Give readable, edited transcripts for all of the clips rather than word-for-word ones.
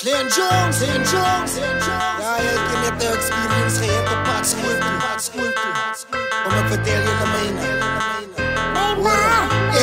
Len Jones. Ja, ik heb net de experience gehad op pad school toe. Kom ik vertel je de mijne.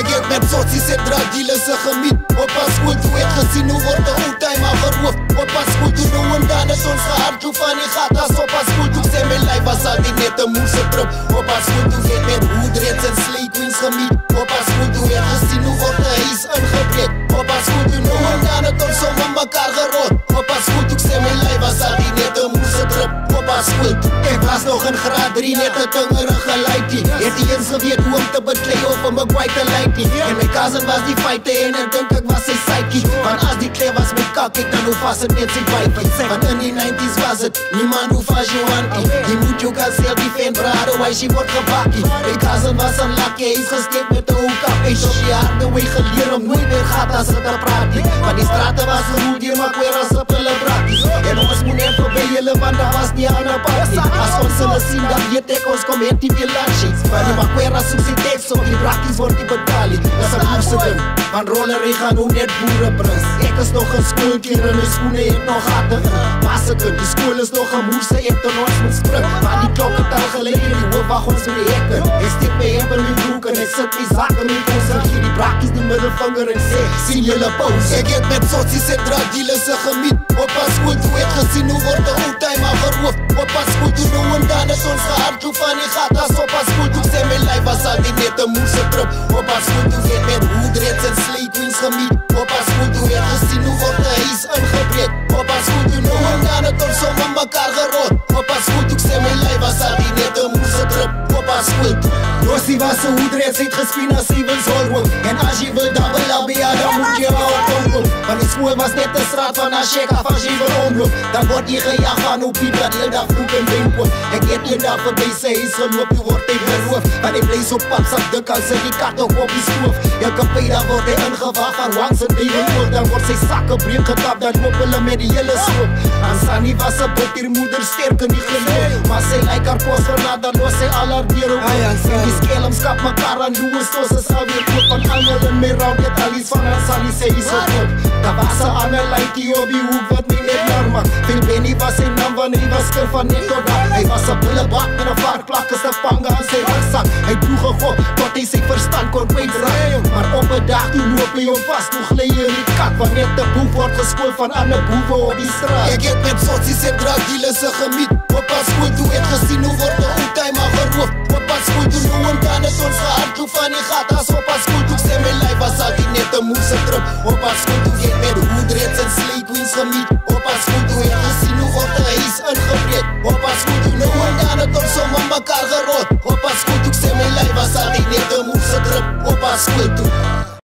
Ik heb met soties en drugdealers gemiet. Op pad school toe heb gezien hoe wordt de oud-time afgeroofd. Op pad school toe doen we dan het ons gehard toe van die gatas. Op pad school toe zijn mijn lijf was altijd net een moerse trip. Op pad school toe heb met hoedreds en slay queens gemiet. Op pad school toe heb gezien hoe wordt de huis ingebreekt. Op pad school toe doen we dan het ons om elkaar gerood. Op pad school toe zijn mijn lijf was altijd net een moerse trip. Op pad school toe, ik was nog in graad 3 net een tungerige lijkie. Het die eens geweet hoe om te bekleden of om me kwijt te lijken. En mijn cousin was die fighter en ik denk ik was zijn psyche. Want als die klei was met kak, ik dan hoe vast het met zijn bikie. Want in die 90's was het, niemand hoe vast je wantie. Die moet je gaan zelf die fan braden, waar je wordt gebakkie. Mijn cousin was een lakje, hij is gesteekt met de hoekap. Hij is op die harde weg geleerd om nooit meer gaat als het te praten. Want die straten was geroed, die maak weer als een pillebrakkie. En ons moet even bij jullie, want dat was die aan de party. Als ons zullen zien dat je tek ons komt in die village. Maar die maak weer als een tekst, op die brakkies wordt die betaald. Dat is een moerse ding, van rollerij gaan hoe net boerenprins. Ik is nog een schoolkind en mijn schoenen heeft nog gaten. Masseken, die school is nog een moerse, ik dan ons moet spruk. Maar die klokken al geleden, die hoofdwagons met die hekken. Ik stik bij hem in mijn broek en ik zet die zaken in koos. En geef die brakkies die middelvinger en zeg, zien jullie pauze. Ik heb met soties en drugdealers gemiet. Op pad school toe heb gezien hoe wordt de oud-time afgeroofd. Op pad school toe doen we dan het ons gehard toe van die gatas. Op pad school toe zijn mijn lijf was altijd net een moerse trip. Op pad school toe heb met hoedreds en slay queens gemiet. Op pad school toe heb gezien hoe wordt de huis ingebreekt. Op pad school toe doen we dan het ons om elkaar gerood. Op pad school toe zijn mijn lijf was altijd net een moerse trip. Op pad school toe. Rossi was een hoedreds, heeft gespien als Stevens Holroom. En als je wil double LBA, dan moet je wel omloop. Want die school was net de straat van Ashek af als je wil omloop. Dan word je gejaagd van hoe Piet dat heel dag vloek en winkel. Ik heb je daar voorbij zijn huis geloop, je wordt hij beroof. Want ik bleef zo pap, zak de kans en die kaart ook op die schoof. Elke pijda wordt hij ingewaagd van wangs en deven. Dan wordt zijn zakken breed getapt, dat moppelen met die hele soep. En Sani was een bot, die moeder sterker niet geloof. Maar zij lijkt haar post verlaat, dan was zij al haar dieren op. En die skelms kap mekaar aan doen, zo ze alweer klopt. Van angelen meer round, het alles van haar Sani, zij is op top. Dat was ze aan een lijkie op die hoek, wat mij net naar maakt. Veel Benny was zijn naam, want hij was ker van net tot dat. Hij was een bullebak met een vaarplak, is de panga aan zijn rugzak. Hij droeg een gok, tot hij zijn verstand kon kwijtraken. Maar op een dag, toen loop hij hem vast, toen gleed je niet kat. Wanneer de boef wordt geschoold van andere boeven op die straat. Ik heb met soties en drugdealers gemiet. Op pad school toe heb gezien hoe wordt de oud-time afgeroofd. Op pad school toe doen we dan het ons gehard toe van die gatas. Op pad school toe zijn mijn lijf was altijd net een moerse trip. Op pad school toe heb met hoedreds en slay queens gemiet. Op pad school toe heb gezien hoe wordt de huis ingebreekt. Op pad school